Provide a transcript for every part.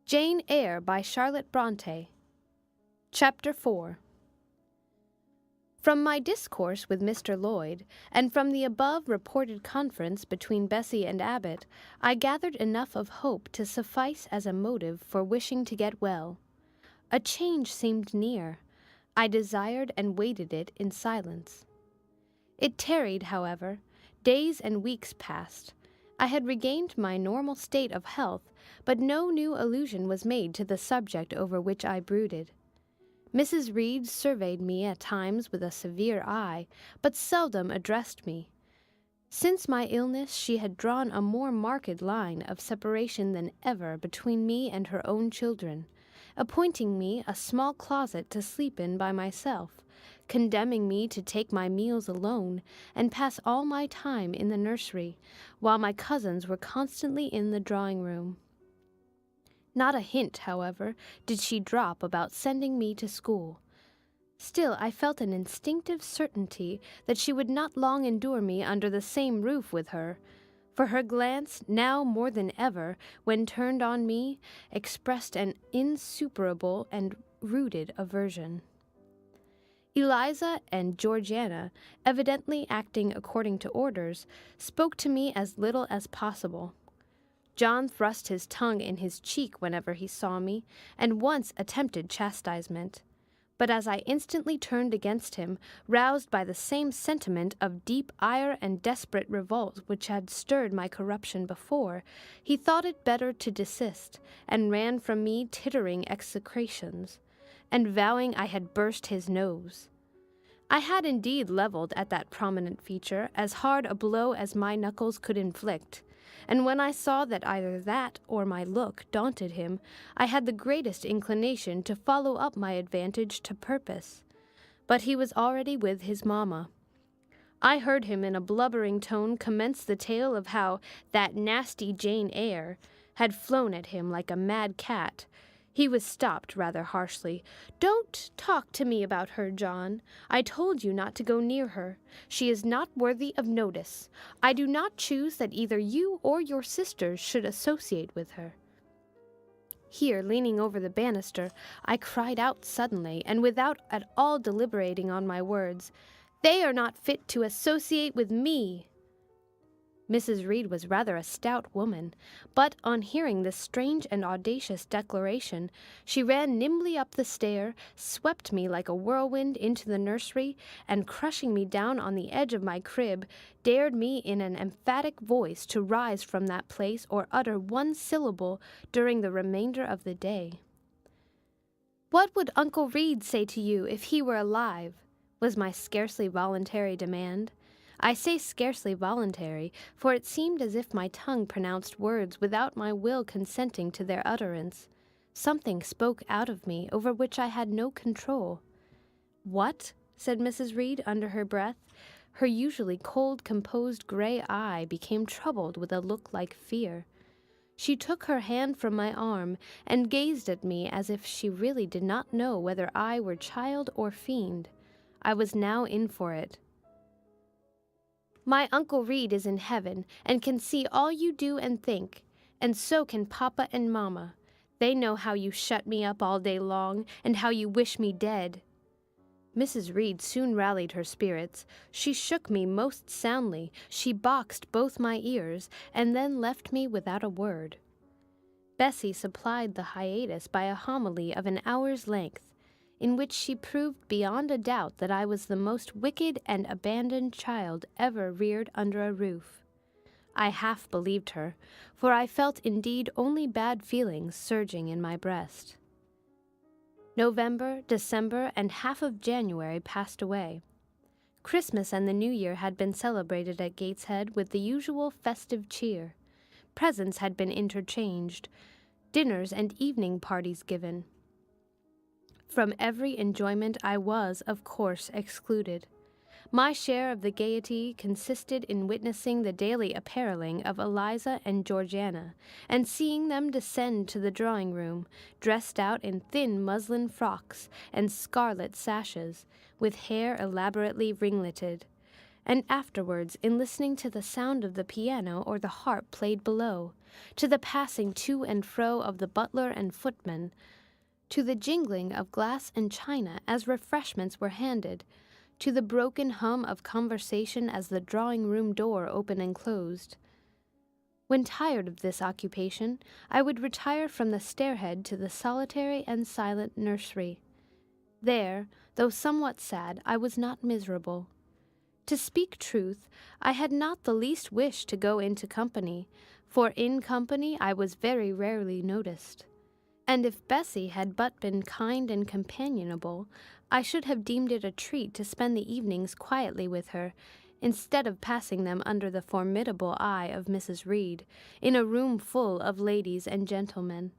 Jane Eyre by Charlotte Brontë. Chapter 4. From my discourse with Mr. Lloyd, and from the above reported conference between Bessie and Abbot, I gathered enough of hope to suffice as a motive for wishing to get well. A change seemed near. I desired and waited it in silence. It tarried, however. Days and weeks passed. I had regained my normal state of health, but no new allusion was made to the subject over which I brooded. Mrs. Reed surveyed me at times with a severe eye, but seldom addressed me. Since my illness she had drawn a more marked line of separation than ever between me and her own children, appointing me a small closet to sleep in by myself, condemning me to take my meals alone and pass all my time in the nursery, while my cousins were constantly in the drawing-room. Not a hint, however, did she drop about sending me to school. Still, I felt an instinctive certainty that she would not long endure me under the same roof with her, for her glance, now more than ever, when turned on me, expressed an insuperable and rooted aversion. Eliza and Georgiana, evidently acting according to orders, spoke to me as little as possible. John thrust his tongue in his cheek whenever he saw me, and once attempted chastisement. But as I instantly turned against him, roused by the same sentiment of deep ire and desperate revolt which had stirred my corruption before, he thought it better to desist, and ran from me tittering execrations, and vowing I had burst his nose. I had indeed levelled at that prominent feature as hard a blow as my knuckles could inflict, and when I saw that either that or my look daunted him, I had the greatest inclination to follow up my advantage to purpose. But he was already with his mamma. I heard him in a blubbering tone commence the tale of how that nasty Jane Eyre had flown at him like a mad cat. He was stopped rather harshly. "Don't talk to me about her, John. I told you not to go near her. She is not worthy of notice. I do not choose that either you or your sisters should associate with her." Here, leaning over the banister, I cried out suddenly, and without at all deliberating on my words, "They are not fit to associate with me." Mrs. Reed was rather a stout woman, but on hearing this strange and audacious declaration, she ran nimbly up the stair, swept me like a whirlwind into the nursery, and crushing me down on the edge of my crib, dared me in an emphatic voice to rise from that place or utter one syllable during the remainder of the day. "What would Uncle Reed say to you if he were alive?" was my scarcely voluntary demand. I say scarcely voluntary, for it seemed as if my tongue pronounced words without my will consenting to their utterance. Something spoke out of me over which I had no control. "What?" said Mrs. Reed under her breath. Her usually cold, composed gray eye became troubled with a look like fear. She took her hand from my arm and gazed at me as if she really did not know whether I were child or fiend. I was now in for it. "My Uncle Reed is in heaven, and can see all you do and think, and so can Papa and Mamma. They know how you shut me up all day long, and how you wish me dead." Mrs. Reed soon rallied her spirits. She shook me most soundly, she boxed both my ears, and then left me without a word. Bessie supplied the hiatus by a homily of an hour's length, in which she proved beyond a doubt that I was the most wicked and abandoned child ever reared under a roof. I half believed her, for I felt indeed only bad feelings surging in my breast. November, December, and half of January passed away. Christmas and the New Year had been celebrated at Gateshead with the usual festive cheer. Presents had been interchanged, dinners and evening parties given. From every enjoyment I was, of course, excluded. My share of the gaiety consisted in witnessing the daily appareling of Eliza and Georgiana, and seeing them descend to the drawing-room, dressed out in thin muslin frocks and scarlet sashes, with hair elaborately ringleted, and afterwards in listening to the sound of the piano or the harp played below, to the passing to and fro of the butler and footman, to the jingling of glass and china as refreshments were handed, to the broken hum of conversation as the drawing-room door opened and closed. When tired of this occupation, I would retire from the stairhead to the solitary and silent nursery. There, though somewhat sad, I was not miserable. To speak truth, I had not the least wish to go into company, for in company I was very rarely noticed. And if Bessie had but been kind and companionable, I should have deemed it a treat to spend the evenings quietly with her, instead of passing them under the formidable eye of Mrs. Reed, in a room full of ladies and gentlemen.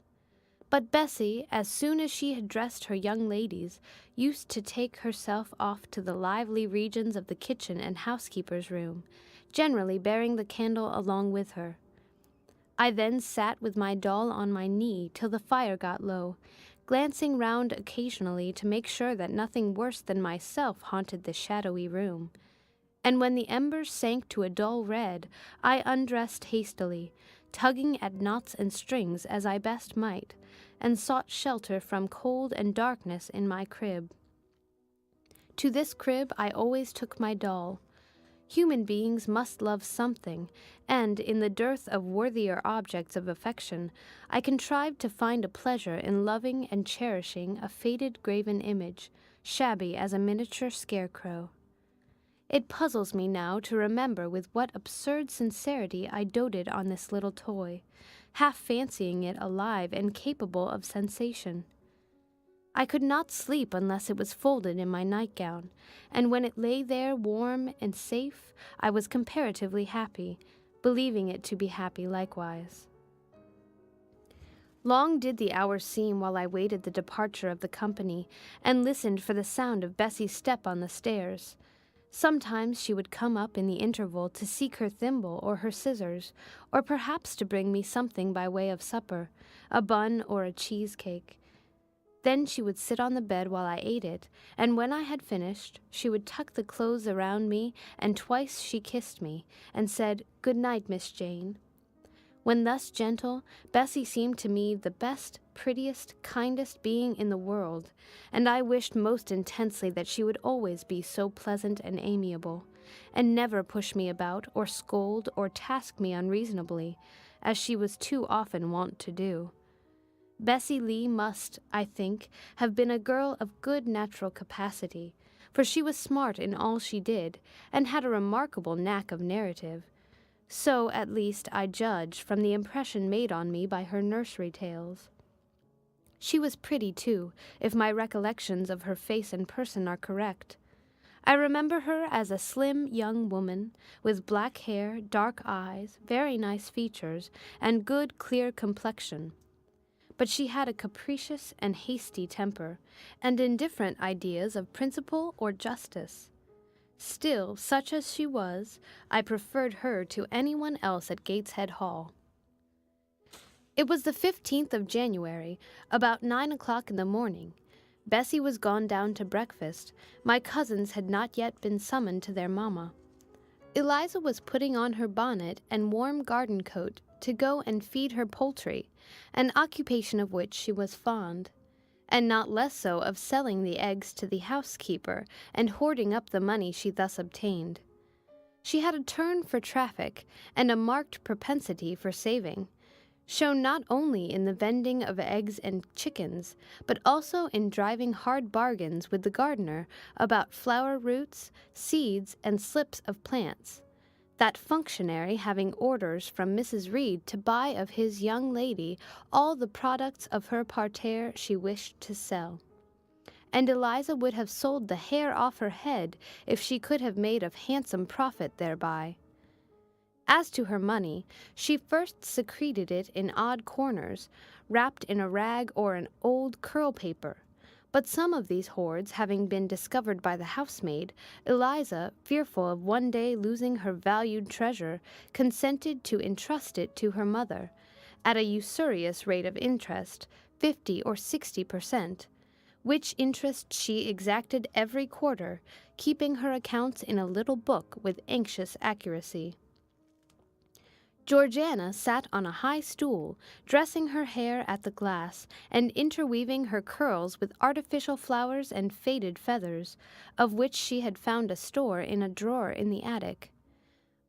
But Bessie, as soon as she had dressed her young ladies, used to take herself off to the lively regions of the kitchen and housekeeper's room, generally bearing the candle along with her. I then sat with my doll on my knee till the fire got low, glancing round occasionally to make sure that nothing worse than myself haunted the shadowy room. And when the embers sank to a dull red, I undressed hastily, tugging at knots and strings as I best might, and sought shelter from cold and darkness in my crib. To this crib I always took my doll. Human beings must love something, and, in the dearth of worthier objects of affection, I contrived to find a pleasure in loving and cherishing a faded graven image, shabby as a miniature scarecrow. It puzzles me now to remember with what absurd sincerity I doted on this little toy, half fancying it alive and capable of sensation. I could not sleep unless it was folded in my nightgown, and when it lay there warm and safe, I was comparatively happy, believing it to be happy likewise. Long did the hours seem while I waited the departure of the company, and listened for the sound of Bessie's step on the stairs. Sometimes she would come up in the interval to seek her thimble or her scissors, or perhaps to bring me something by way of supper, a bun or a cheesecake. Then she would sit on the bed while I ate it, and when I had finished, she would tuck the clothes around me, and twice she kissed me, and said, "Good night, Miss Jane." When thus gentle, Bessie seemed to me the best, prettiest, kindest being in the world, and I wished most intensely that she would always be so pleasant and amiable, and never push me about, or scold, or task me unreasonably, as she was too often wont to do. Bessie Lee must, I think, have been a girl of good natural capacity, for she was smart in all she did, and had a remarkable knack of narrative. So, at least, I judge from the impression made on me by her nursery tales. She was pretty, too, if my recollections of her face and person are correct. I remember her as a slim young woman, with black hair, dark eyes, very nice features, and good, clear complexion. But she had a capricious and hasty temper, and indifferent ideas of principle or justice. Still, such as she was, I preferred her to anyone else at Gateshead Hall. It was the 15th of January, about 9 o'clock in the morning. Bessie was gone down to breakfast. My cousins had not yet been summoned to their mamma. Eliza was putting on her bonnet and warm garden coat to go and feed her poultry, an occupation of which she was fond, and not less so of selling the eggs to the housekeeper and hoarding up the money she thus obtained. She had a turn for traffic and a marked propensity for saving, shown not only in the vending of eggs and chickens, but also in driving hard bargains with the gardener about flower roots, seeds, and slips of plants, that functionary having orders from Mrs. Reed to buy of his young lady all the products of her parterre she wished to sell. And Eliza would have sold the hair off her head if she could have made a handsome profit thereby. As to her money, she first secreted it in odd corners, wrapped in a rag or an old curl paper. But some of these hoards having been discovered by the housemaid, Eliza, fearful of one day losing her valued treasure, consented to entrust it to her mother, at a usurious rate of interest, 50 or 60%, which interest she exacted every quarter, keeping her accounts in a little book with anxious accuracy. Georgiana sat on a high stool, dressing her hair at the glass, and interweaving her curls with artificial flowers and faded feathers, of which she had found a store in a drawer in the attic.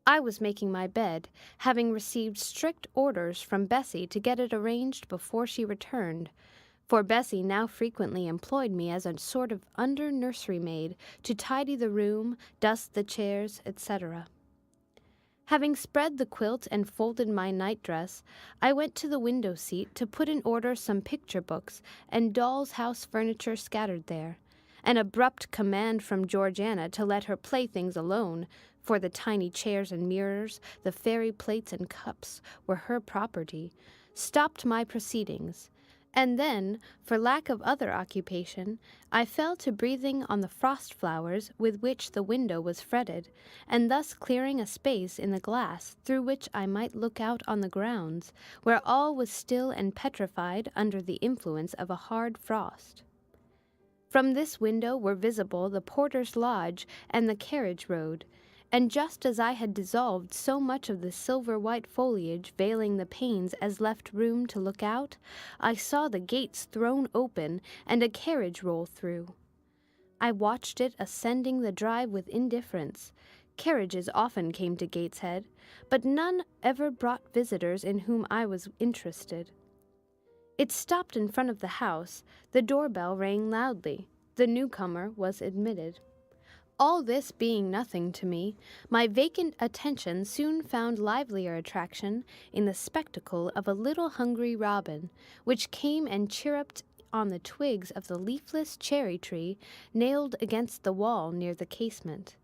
I was making my bed, having received strict orders from Bessie to get it arranged before she returned, for Bessie now frequently employed me as a sort of under-nursery maid to tidy the room, dust the chairs, etc. Having spread the quilt and folded my nightdress, I went to the window seat to put in order some picture books and doll's house furniture scattered there. An abrupt command from Georgiana to let her playthings alone, for the tiny chairs and mirrors, the fairy plates and cups, were her property, stopped my proceedings. And then, for lack of other occupation, I fell to breathing on the frost flowers with which the window was fretted, and thus clearing a space in the glass through which I might look out on the grounds, where all was still and petrified under the influence of a hard frost. From this window were visible the porter's lodge and the carriage road, and just as I had dissolved so much of the silver-white foliage veiling the panes as left room to look out, I saw the gates thrown open and a carriage roll through. I watched it ascending the drive with indifference. Carriages often came to Gateshead, but none ever brought visitors in whom I was interested. It stopped in front of the house. The doorbell rang loudly. The newcomer was admitted. All this being nothing to me, my vacant attention soon found livelier attraction in the spectacle of a little hungry robin, which came and chirruped on the twigs of the leafless cherry tree nailed against the wall near the casement.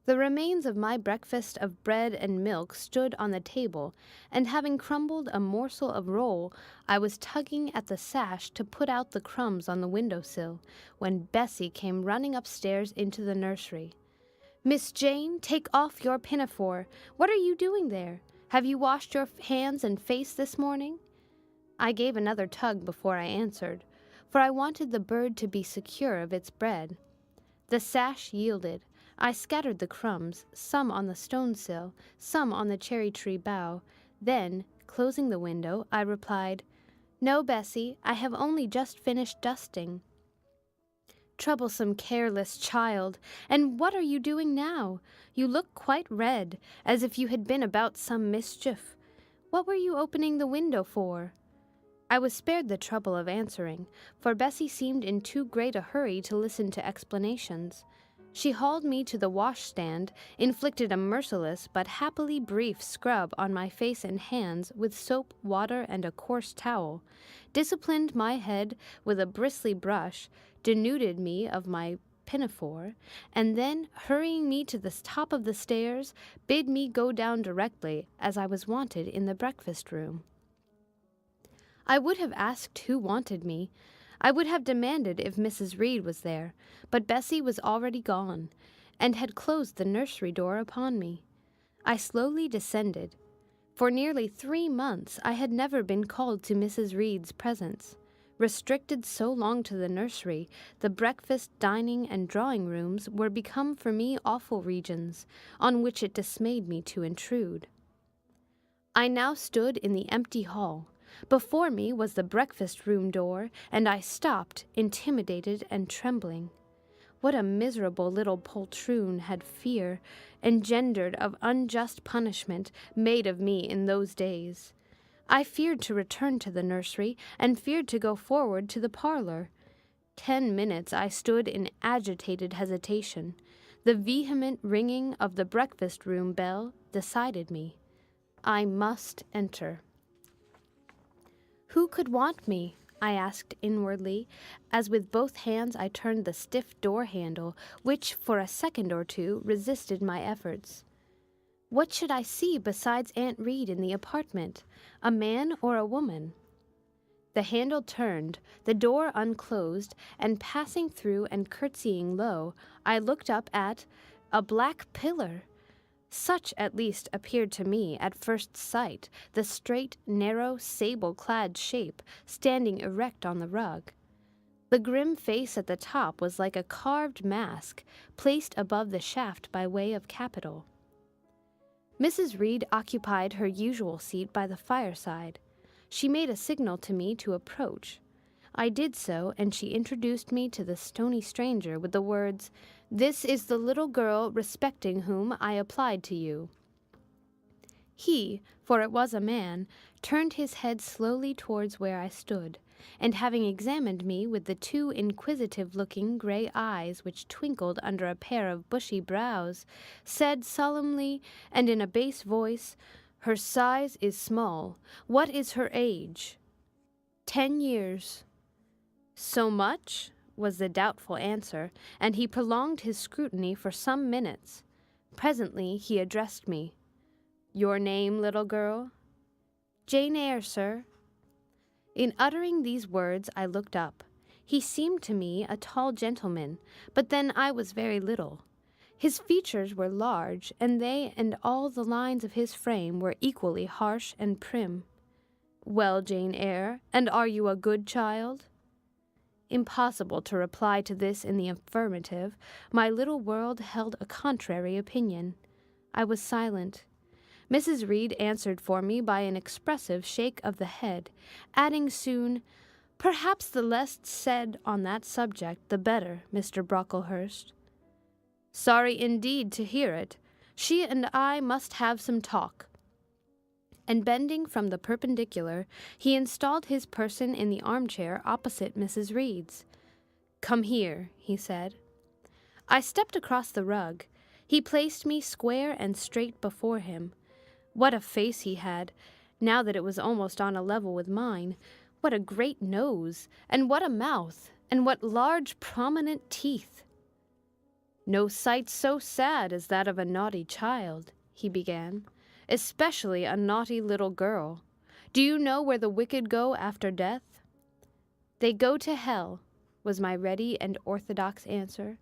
The remains of my breakfast of bread and milk stood on the table, and having crumbled a morsel of roll, I was tugging at the sash to put out the crumbs on the window-sill, when Bessie came running upstairs into the nursery. "Miss Jane, take off your pinafore. What are you doing there? Have you washed your hands and face this morning?" I gave another tug before I answered, for I wanted the bird to be secure of its bread. The sash yielded. I scattered the crumbs, some on the stone-sill, some on the cherry-tree bough. Then, closing the window, I replied, "No, Bessie, I have only just finished dusting." "Troublesome, careless child! And what are you doing now? You look quite red, as if you had been about some mischief. What were you opening the window for?" I was spared the trouble of answering, for Bessie seemed in too great a hurry to listen to explanations. She hauled me to the washstand, inflicted a merciless but happily brief scrub on my face and hands with soap, water, and a coarse towel, disciplined my head with a bristly brush, denuded me of my pinafore, and then, hurrying me to the top of the stairs, bid me go down directly, as I was wanted in the breakfast-room. I would have asked who wanted me. I would have demanded if Mrs. Reed was there, but Bessie was already gone, and had closed the nursery door upon me. I slowly descended. For nearly 3 months I had never been called to Mrs. Reed's presence. Restricted so long to the nursery, the breakfast, dining, and drawing-rooms were become for me awful regions, on which it dismayed me to intrude. I now stood in the empty hall. Before me was the breakfast-room door, and I stopped, intimidated and trembling. What a miserable little poltroon had fear, engendered of unjust punishment, made of me in those days! I feared to return to the nursery, and feared to go forward to the parlor. 10 minutes I stood in agitated hesitation. The vehement ringing of the breakfast-room bell decided me. I must enter. "Who could want me?" I asked inwardly, as with both hands I turned the stiff door-handle, which for a second or two resisted my efforts. What should I see besides Aunt Reed in the apartment, a man or a woman? The handle turned, the door unclosed, and passing through and curtsying low, I looked up at a black pillar. Such, at least, appeared to me, at first sight, the straight, narrow, sable-clad shape, standing erect on the rug. The grim face at the top was like a carved mask placed above the shaft by way of capital. Mrs. Reed occupied her usual seat by the fireside. She made a signal to me to approach. I did so, and she introduced me to the stony stranger with the words, "This is the little girl respecting whom I applied to you." He, for it was a man, turned his head slowly towards where I stood, and having examined me with the two inquisitive-looking grey eyes which twinkled under a pair of bushy brows, said solemnly and in a bass voice, "Her size is small. What is her age?" 10 years. "So much?" was the doubtful answer, and he prolonged his scrutiny for some minutes. Presently he addressed me. "Your name, little girl?" "Jane Eyre, sir." In uttering these words I looked up. He seemed to me a tall gentleman, but then I was very little. His features were large, and they and all the lines of his frame were equally harsh and prim. "Well, Jane Eyre, and are you a good child?" Impossible to reply to this in the affirmative. My little world held a contrary opinion. I was silent. Mrs. Reed answered for me by an expressive shake of the head, adding soon, "Perhaps the less said on that subject the better, Mr. Brocklehurst." "Sorry indeed to hear it. She and I must have some talk." And bending from the perpendicular, he installed his person in the armchair opposite Mrs. Reed's. "Come here," he said. I stepped across the rug. He placed me square and straight before him. What a face he had, now that it was almost on a level with mine. What a great nose, and what a mouth, and what large prominent teeth. "No sight so sad as that of a naughty child," he began, "especially a naughty little girl. Do you know where the wicked go after death?" "They go to hell," was my ready and orthodox answer.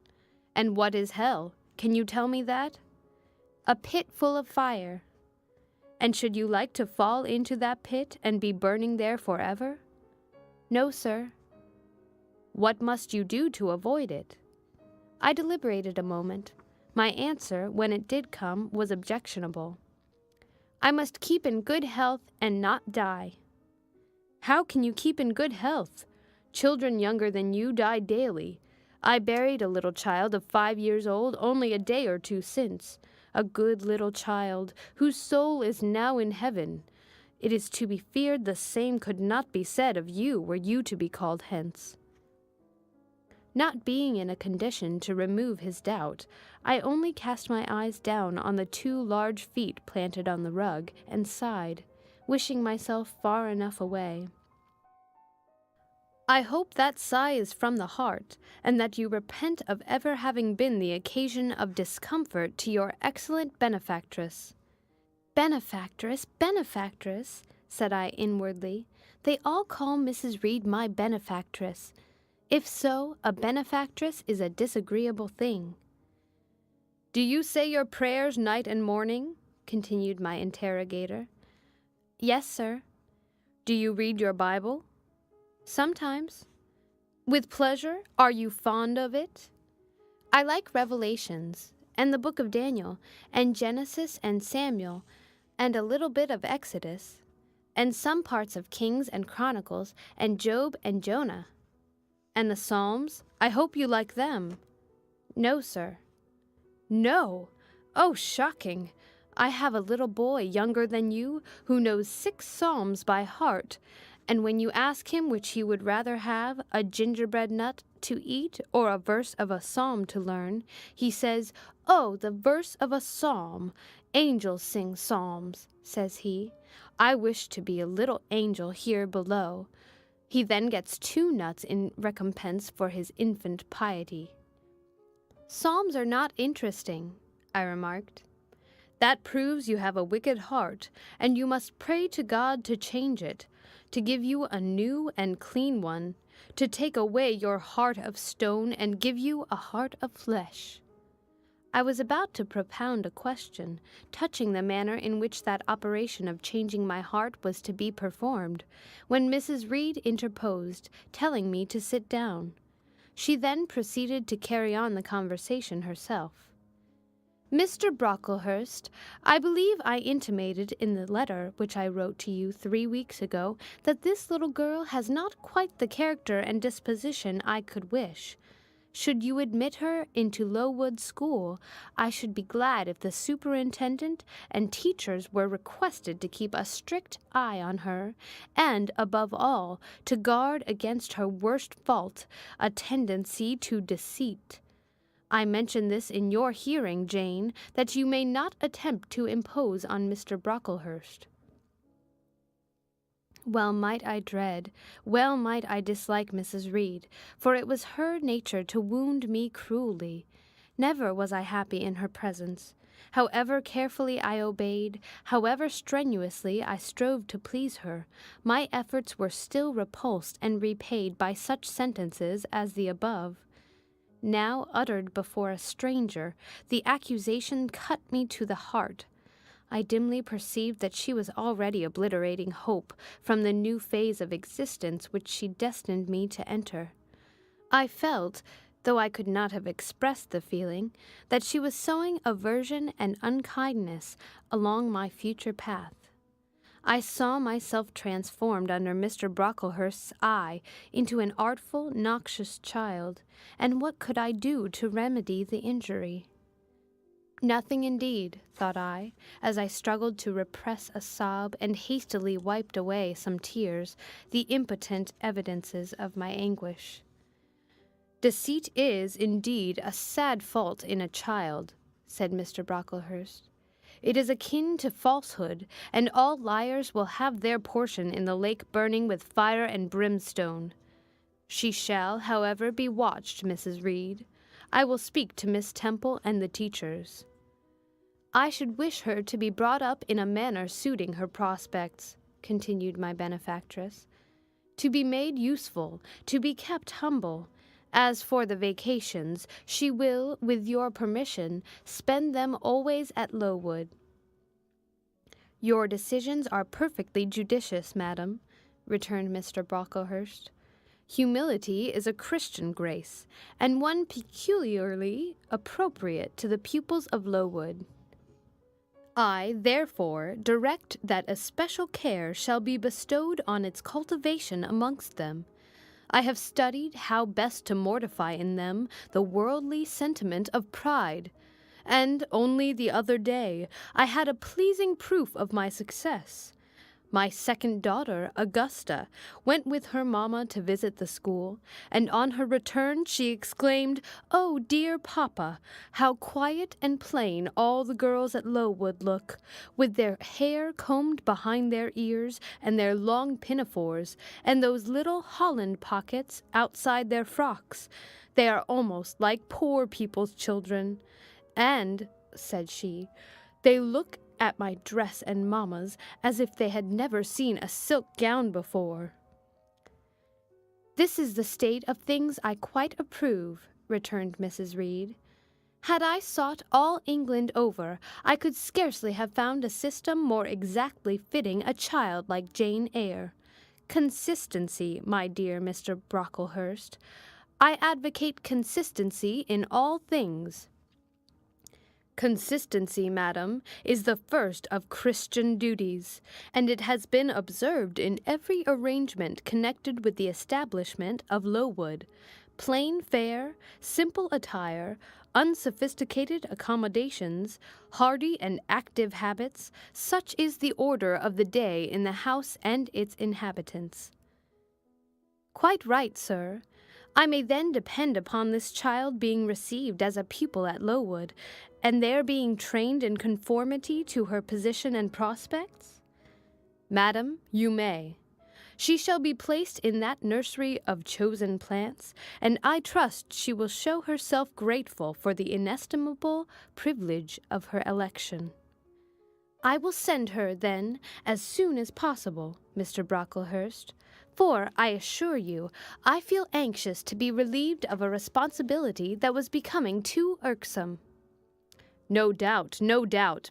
"And what is hell? Can you tell me that?" "A pit full of fire." "And should you like to fall into that pit and be burning there forever?" "No, sir." "What must you do to avoid it?" I deliberated a moment. My answer, when it did come, was objectionable. "I must keep in good health and not die." "How can you keep in good health? Children younger than you die daily. I buried a little child of 5 years old only a day or two since. A good little child, whose soul is now in heaven. It is to be feared the same could not be said of you were you to be called hence." Not being in a condition to remove his doubt, I only cast my eyes down on the 2 large feet planted on the rug, and sighed, wishing myself far enough away. "I hope that sigh is from the heart, and that you repent of ever having been the occasion of discomfort to your excellent benefactress." "Benefactress, benefactress," said I inwardly. "They all call Mrs. Reed my benefactress. If so, a benefactress is a disagreeable thing." "Do you say your prayers night and morning?" continued my interrogator. "Yes, sir." "Do you read your Bible?" "Sometimes." "With pleasure? Are you fond of it?" "I like Revelations, and the book of Daniel, and Genesis and Samuel, and a little bit of Exodus, and some parts of Kings and Chronicles, and Job and Jonah." "And the Psalms? I hope you like them." "No, sir." "No? Oh, shocking! I have a little boy younger than you who knows 6 Psalms by heart, and when you ask him which he would rather have, a gingerbread nut to eat or a verse of a psalm to learn, he says, 'Oh, the verse of a psalm! Angels sing psalms,' says he. 'I wish to be a little angel here below.' He then gets 2 nuts in recompense for his infant piety." "Psalms are not interesting," I remarked. "That proves you have a wicked heart, and you must pray to God to change it, to give you a new and clean one, to take away your heart of stone and give you a heart of flesh." I was about to propound a question touching the manner in which that operation of changing my heart was to be performed, when Mrs. Reed interposed, telling me to sit down. She then proceeded to carry on the conversation herself. Mr. Brocklehurst, I believe I intimated in the letter which I wrote to you 3 weeks ago that this little girl has not quite the character and disposition I could wish. Should you admit her into Lowood School, I should be glad if the superintendent and teachers were requested to keep a strict eye on her, and, above all, to guard against her worst fault, a tendency to deceit. I mention this in your hearing, Jane, that you may not attempt to impose on Mr. Brocklehurst. Well might I dread, well might I dislike Mrs. Reed, for it was her nature to wound me cruelly. Never was I happy in her presence. However carefully I obeyed, however strenuously I strove to please her, my efforts were still repulsed and repaid by such sentences as the above. Now uttered before a stranger, the accusation cut me to the heart. I dimly perceived that she was already obliterating hope from the new phase of existence which she destined me to enter. I felt, though I could not have expressed the feeling, that she was sowing aversion and unkindness along my future path. I saw myself transformed under Mr. Brocklehurst's eye into an artful, noxious child, and what could I do to remedy the injury? Nothing indeed, thought I, as I struggled to repress a sob and hastily wiped away some tears, the impotent evidences of my anguish. Deceit is, indeed, a sad fault in a child, said Mr. Brocklehurst. It is akin to falsehood, and all liars will have their portion in the lake burning with fire and brimstone. She shall, however, be watched, Mrs. Reed. I will speak to Miss Temple and the teachers. I should wish her to be brought up in a manner suiting her prospects, continued my benefactress, to be made useful, to be kept humble. As for the vacations, she will, with your permission, spend them always at Lowood. Your decisions are perfectly judicious, madam, returned Mr. Brocklehurst. Humility is a Christian grace, and one peculiarly appropriate to the pupils of Lowood. I, therefore, direct that especial care shall be bestowed on its cultivation amongst them. I have studied how best to mortify in them the worldly sentiment of pride, and only the other day I had a pleasing proof of my success. My second daughter, Augusta, went with her mamma to visit the school, and on her return she exclaimed, "Oh, dear papa, how quiet and plain all the girls at Lowood look, with their hair combed behind their ears, and their long pinafores, and those little Holland pockets outside their frocks. They are almost like poor people's children. And," said she, "they look at my dress and mamma's as if they had never seen a silk gown before." This is the state of things I quite approve, returned Mrs. Reed. Had I sought all England over, I could scarcely have found a system more exactly fitting a child like Jane Eyre. Consistency, my dear Mr. Brocklehurst. I advocate consistency in all things. Consistency, madam, is the first of Christian duties, and it has been observed in every arrangement connected with the establishment of Lowood. Plain fare, simple attire, unsophisticated accommodations, hardy and active habits, such is the order of the day in the house and its inhabitants. Quite right, sir. I may then depend upon this child being received as a pupil at Lowood, and there being trained in conformity to her position and prospects? Madam, you may. She shall be placed in that nursery of chosen plants, and I trust she will show herself grateful for the inestimable privilege of her election. I will send her, then, as soon as possible, Mr. Brocklehurst, for, I assure you, I feel anxious to be relieved of a responsibility that was becoming too irksome. No doubt,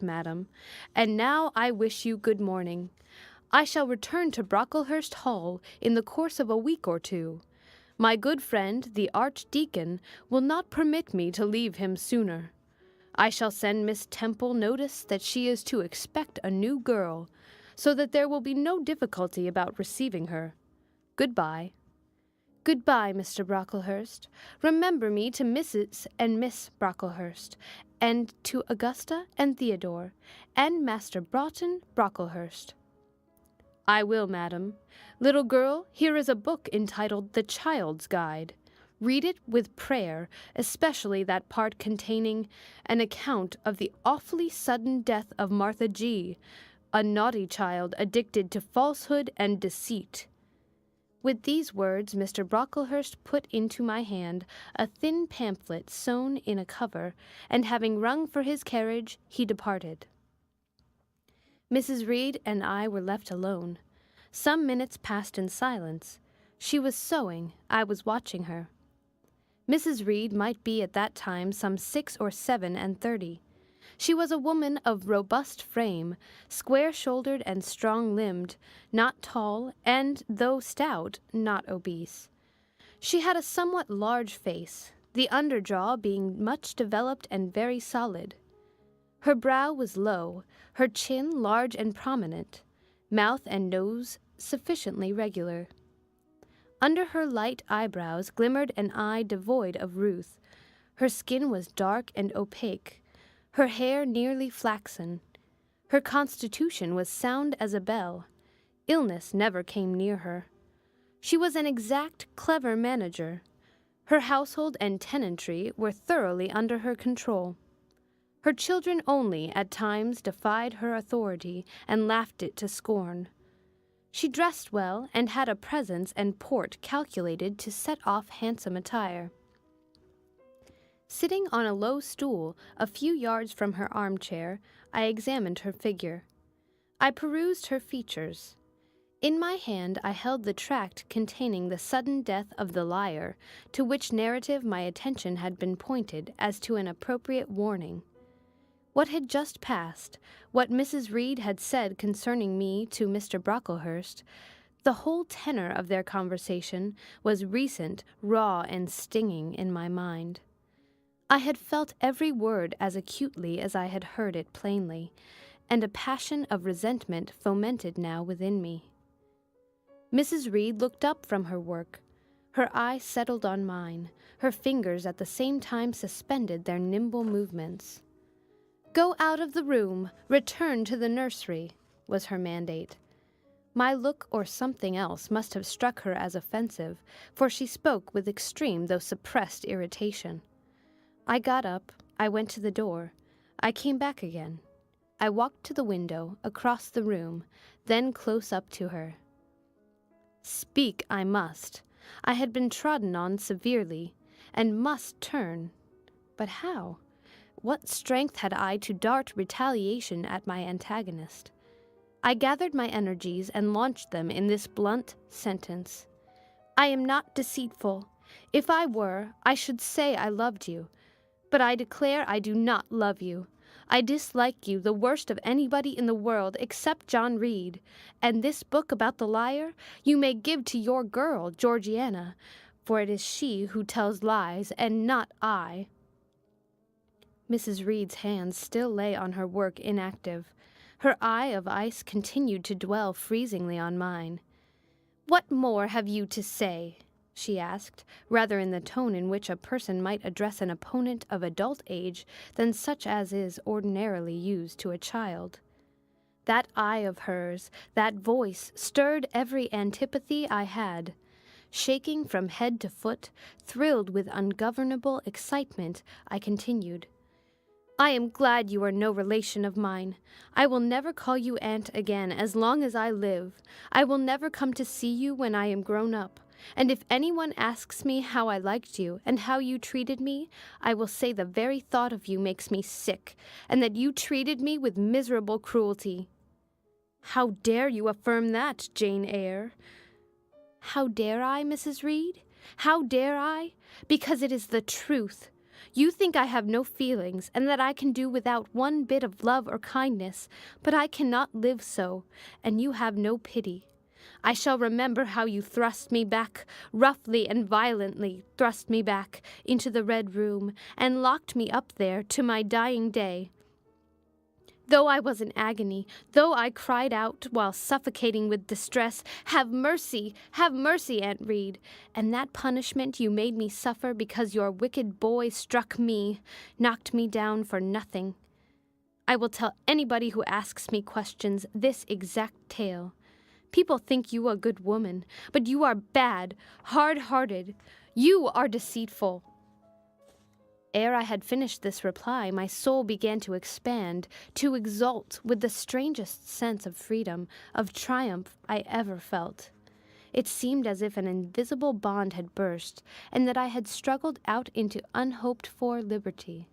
madam. And now I wish you good morning. I shall return to Brocklehurst Hall in the course of a week or two. My good friend, the Archdeacon, will not permit me to leave him sooner. I shall send Miss Temple notice that she is to expect a new girl, so that there will be no difficulty about receiving her. Good-bye. Good-bye, Mr. Brocklehurst. Remember me to Mrs. and Miss Brocklehurst, and to Augusta and Theodore, and Master Broughton Brocklehurst. I will, madam. Little girl, here is a book entitled The Child's Guide. Read it with prayer, especially that part containing an account of the awfully sudden death of Martha G., a naughty child addicted to falsehood and deceit. With these words, Mr. Brocklehurst put into my hand a thin pamphlet sewn in a cover, and having rung for his carriage, he departed. Mrs. Reed and I were left alone. Some minutes passed in silence. She was sewing. I was watching her. Mrs. Reed might be at that time some 6 or 7 and 30. She was a woman of robust frame, square-shouldered and strong-limbed, not tall, and, though stout, not obese. She had a somewhat large face, the underjaw being much developed and very solid. Her brow was low, her chin large and prominent, mouth and nose sufficiently regular. Under her light eyebrows glimmered an eye devoid of ruth. Her skin was dark and opaque, her hair nearly flaxen. Her constitution was sound as a bell. Illness never came near her. She was an exact, clever manager. Her household and tenantry were thoroughly under her control. Her children only at times defied her authority and laughed it to scorn. She dressed well and had a presence and port calculated to set off handsome attire. Sitting on a low stool a few yards from her armchair, I examined her figure. I perused her features. In my hand I held the tract containing the sudden death of the liar, to which narrative my attention had been pointed as to an appropriate warning. What had just passed, what Mrs. Reed had said concerning me to Mr. Brocklehurst, the whole tenor of their conversation was recent, raw, and stinging in my mind. I had felt every word as acutely as I had heard it plainly, and a passion of resentment fomented now within me. Mrs. Reed looked up from her work. Her eye settled on mine. Her fingers at the same time suspended their nimble movements. "Go out of the room, return to the nursery," was her mandate. My look or something else must have struck her as offensive, for she spoke with extreme though suppressed irritation. I got up, I went to the door. I came back again. I walked to the window, across the room, then close up to her. Speak I must. I had been trodden on severely, and must turn. But how? What strength had I to dart retaliation at my antagonist? I gathered my energies and launched them in this blunt sentence. I am not deceitful. If I were, I should say I loved you. But I declare I do not love you. I dislike you the worst of anybody in the world except John Reed, and this book about the liar you may give to your girl, Georgiana, for it is she who tells lies and not I. Mrs. Reed's hands still lay on her work inactive. Her eye of ice continued to dwell freezingly on mine. "What more have you to say?" she asked, rather in the tone in which a person might address an opponent of adult age than such as is ordinarily used to a child. That eye of hers, that voice, stirred every antipathy I had. Shaking from head to foot, thrilled with ungovernable excitement, I continued. "I am glad you are no relation of mine. I will never call you aunt again as long as I live. I will never come to see you when I am grown up. And if anyone asks me how I liked you and how you treated me, I will say the very thought of you makes me sick, and that you treated me with miserable cruelty." "How dare you affirm that, Jane Eyre?" "How dare I, Mrs. Reed? How dare I? Because it is the truth. You think I have no feelings, and that I can do without one bit of love or kindness, but I cannot live so, and you have no pity. I shall remember how you thrust me back, roughly and violently thrust me back, into the Red Room, and locked me up there to my dying day. Though I was in agony, though I cried out while suffocating with distress, have mercy, Aunt Reed, and that punishment you made me suffer because your wicked boy struck me, knocked me down for nothing. I will tell anybody who asks me questions this exact tale. People think you a good woman, but you are bad, hard-hearted. You are deceitful. Ere I had finished this reply, my soul began to expand, to exult with the strangest sense of freedom, of triumph I ever felt. It seemed as if an invisible bond had burst, and that I had struggled out into unhoped-for liberty.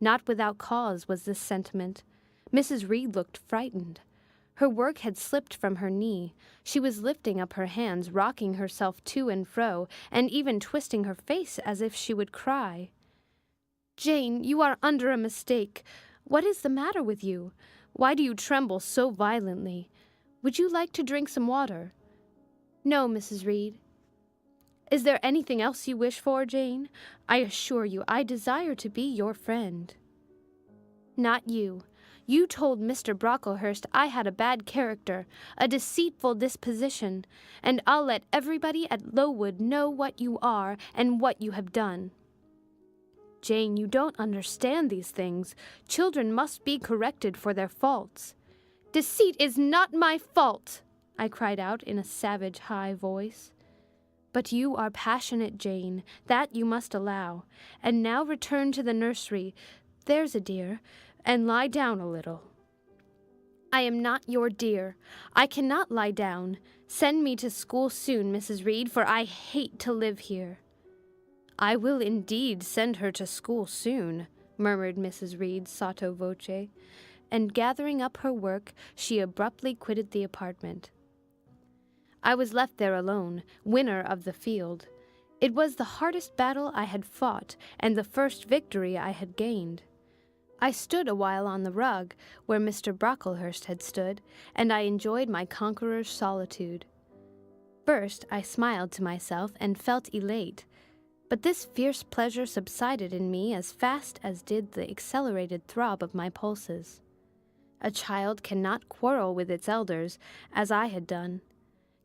Not without cause was this sentiment. Mrs. Reed looked frightened. Her work had slipped from her knee. She was lifting up her hands, rocking herself to and fro, and even twisting her face as if she would cry. "Jane, you are under a mistake. What is the matter with you? Why do you tremble so violently? Would you like to drink some water?" "No, Mrs. Reed." "Is there anything else you wish for, Jane? I assure you I desire to be your friend." "Not you. You told Mr. Brocklehurst I had a bad character, a deceitful disposition, and I'll let everybody at Lowood know what you are and what you have done." "Jane, you don't understand these things. Children must be corrected for their faults." "Deceit is not my fault," I cried out in a savage, high voice. "But you are passionate, Jane, that you must allow. And now return to the nursery, there's a dear, and lie down a little." "I am not your dear. I cannot lie down. Send me to school soon, Mrs. Reed, for I hate to live here." "I will indeed send her to school soon," murmured Mrs. Reed sotto voce, and gathering up her work, she abruptly quitted the apartment. I was left there alone, winner of the field. It was the hardest battle I had fought, and the first victory I had gained. I stood a while on the rug, where Mr. Brocklehurst had stood, and I enjoyed my conqueror's solitude. First I smiled to myself and felt elate, but this fierce pleasure subsided in me as fast as did the accelerated throb of my pulses. A child cannot quarrel with its elders, as I had done,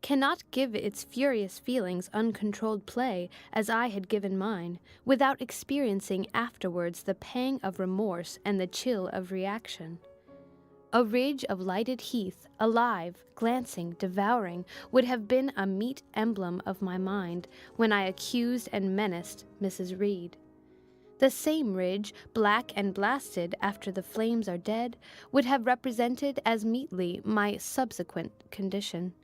cannot give its furious feelings uncontrolled play, as I had given mine, without experiencing afterwards the pang of remorse and the chill of reaction. A ridge of lighted heath, alive, glancing, devouring, would have been a meet emblem of my mind when I accused and menaced Mrs. Reed. The same ridge, black and blasted after the flames are dead, would have represented as meetly my subsequent condition,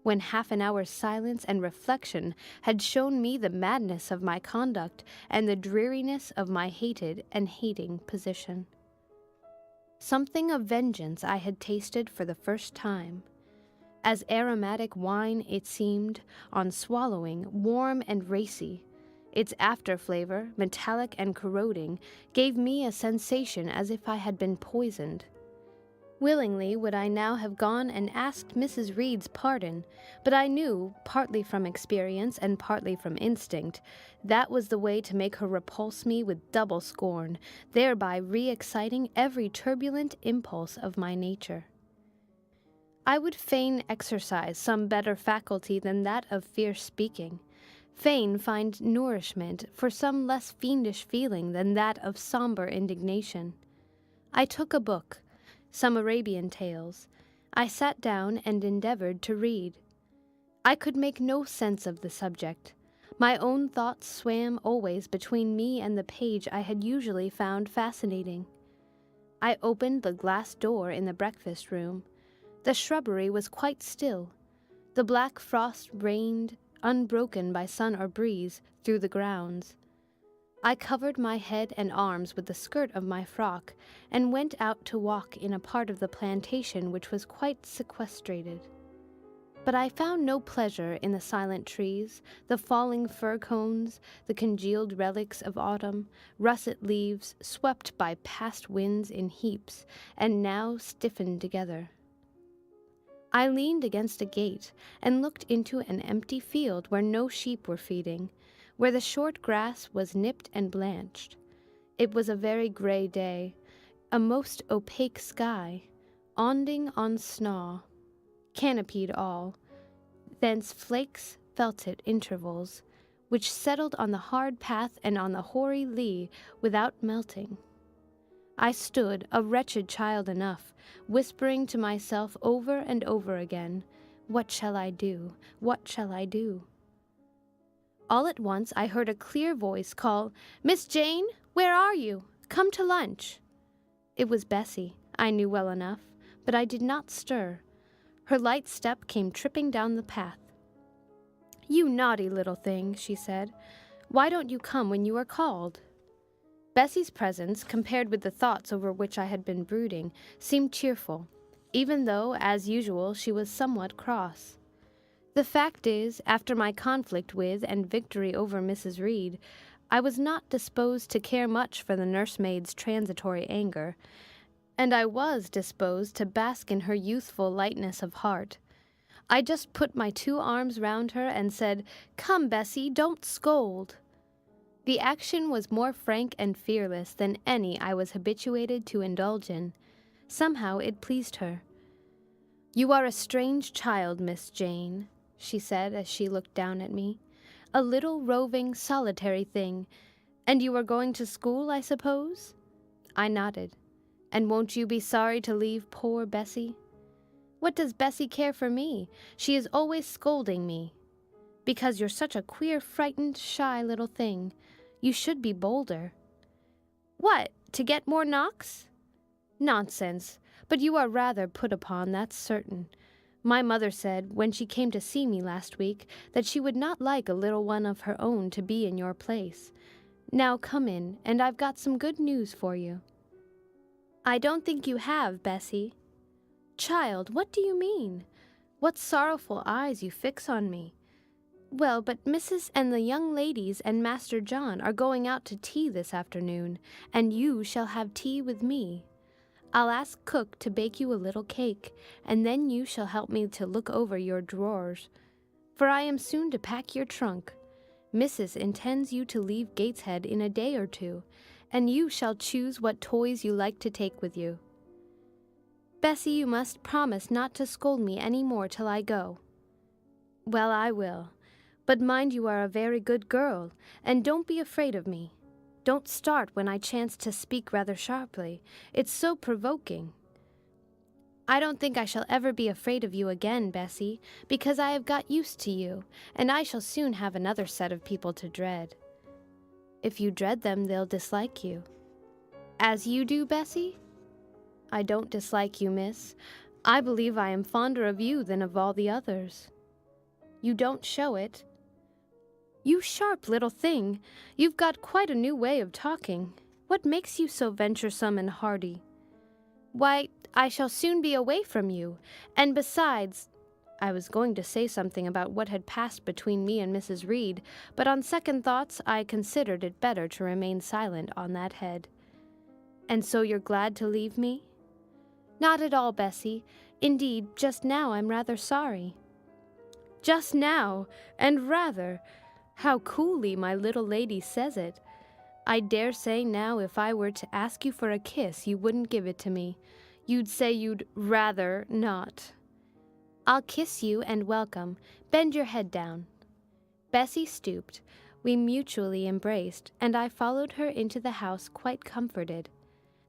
when half an hour's silence and reflection had shown me the madness of my conduct and the dreariness of my hated and hating position. Something of vengeance I had tasted for the first time. As aromatic wine it seemed, on swallowing, warm and racy. Its after-flavor, metallic and corroding, gave me a sensation as if I had been poisoned. Willingly would I now have gone and asked Mrs. Reed's pardon, but I knew, partly from experience and partly from instinct, that was the way to make her repulse me with double scorn, thereby re-exciting every turbulent impulse of my nature. I would fain exercise some better faculty than that of fierce speaking, fain find nourishment for some less fiendish feeling than that of sombre indignation. I took a book, some Arabian tales. I sat down and endeavored to read. I could make no sense of the subject. My own thoughts swam always between me and the page I had usually found fascinating. I opened the glass door in the breakfast room. The shrubbery was quite still. The black frost reigned, unbroken by sun or breeze, through the grounds. I covered my head and arms with the skirt of my frock, and went out to walk in a part of the plantation which was quite sequestrated. But I found no pleasure in the silent trees, the falling fir cones, the congealed relics of autumn, russet leaves swept by past winds in heaps, and now stiffened together. I leaned against a gate and looked into an empty field where no sheep were feeding, where the short grass was nipped and blanched. It was a very grey day, a most opaque sky, onding on snaw, canopied all, thence flakes felt at intervals, which settled on the hard path and on the hoary lea without melting. I stood, a wretched child enough, whispering to myself over and over again, "What shall I do? What shall I do?" All at once I heard a clear voice call, "Miss Jane, where are you? Come to lunch." It was Bessie, I knew well enough, but I did not stir. Her light step came tripping down the path. "You naughty little thing," she said. "Why don't you come when you are called?" Bessie's presence, compared with the thoughts over which I had been brooding, seemed cheerful, even though, as usual, she was somewhat cross. The fact is, after my conflict with and victory over Mrs. Reed, I was not disposed to care much for the nursemaid's transitory anger, and I was disposed to bask in her youthful lightness of heart. I just put my 2 arms round her and said, "Come, Bessie, don't scold." The action was more frank and fearless than any I was habituated to indulge in. Somehow it pleased her. "You are a strange child, Miss Jane," she said as she looked down at me. "A little roving, solitary thing. And you are going to school, I suppose?" I nodded. "And won't you be sorry to leave poor Bessie?" "What does Bessie care for me? She is always scolding me." "Because you're such a queer, frightened, shy little thing. You should be bolder." "What, to get more knocks?" "Nonsense, but you are rather put upon, that's certain. My mother said, when she came to see me last week, that she would not like a little one of her own to be in your place. Now come in, and I've got some good news for you." "I don't think you have, Bessie." "Child, what do you mean? What sorrowful eyes you fix on me. Well, but Mrs. and the young ladies and Master John are going out to tea this afternoon, and you shall have tea with me. I'll ask cook to bake you a little cake, and then you shall help me to look over your drawers, for I am soon to pack your trunk. Mrs. intends you to leave Gateshead in a day or 2, and you shall choose what toys you like to take with you. Bessie, you must promise not to scold me any more till I go." "Well, I will. But mind you are a very good girl, and don't be afraid of me. Don't start when I chance to speak rather sharply. It's so provoking." "I don't think I shall ever be afraid of you again, Bessie, because I have got used to you, and I shall soon have another set of people to dread." "If you dread them, they'll dislike you." "As you do, Bessie?" "I don't dislike you, miss. I believe I am fonder of you than of all the others." "You don't show it." "You sharp little thing, you've got quite a new way of talking. What makes you so venturesome and hardy?" "Why, I shall soon be away from you, and besides—" I was going to say something about what had passed between me and Mrs. Reed, but on second thoughts I considered it better to remain silent on that head. "And so you're glad to leave me?" "Not at all, Bessie. Indeed, just now I'm rather sorry." "Just now, and rather! How coolly my little lady says it. I dare say now if I were to ask you for a kiss, you wouldn't give it to me. You'd say you'd rather not." "I'll kiss you and welcome. Bend your head down." Bessie stooped. We mutually embraced, and I followed her into the house quite comforted.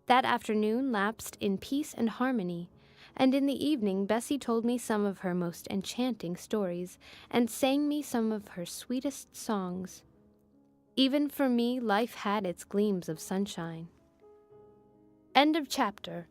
That afternoon lapsed in peace and harmony, and in the evening Bessie told me some of her most enchanting stories, and sang me some of her sweetest songs. Even for me life had its gleams of sunshine. End of chapter.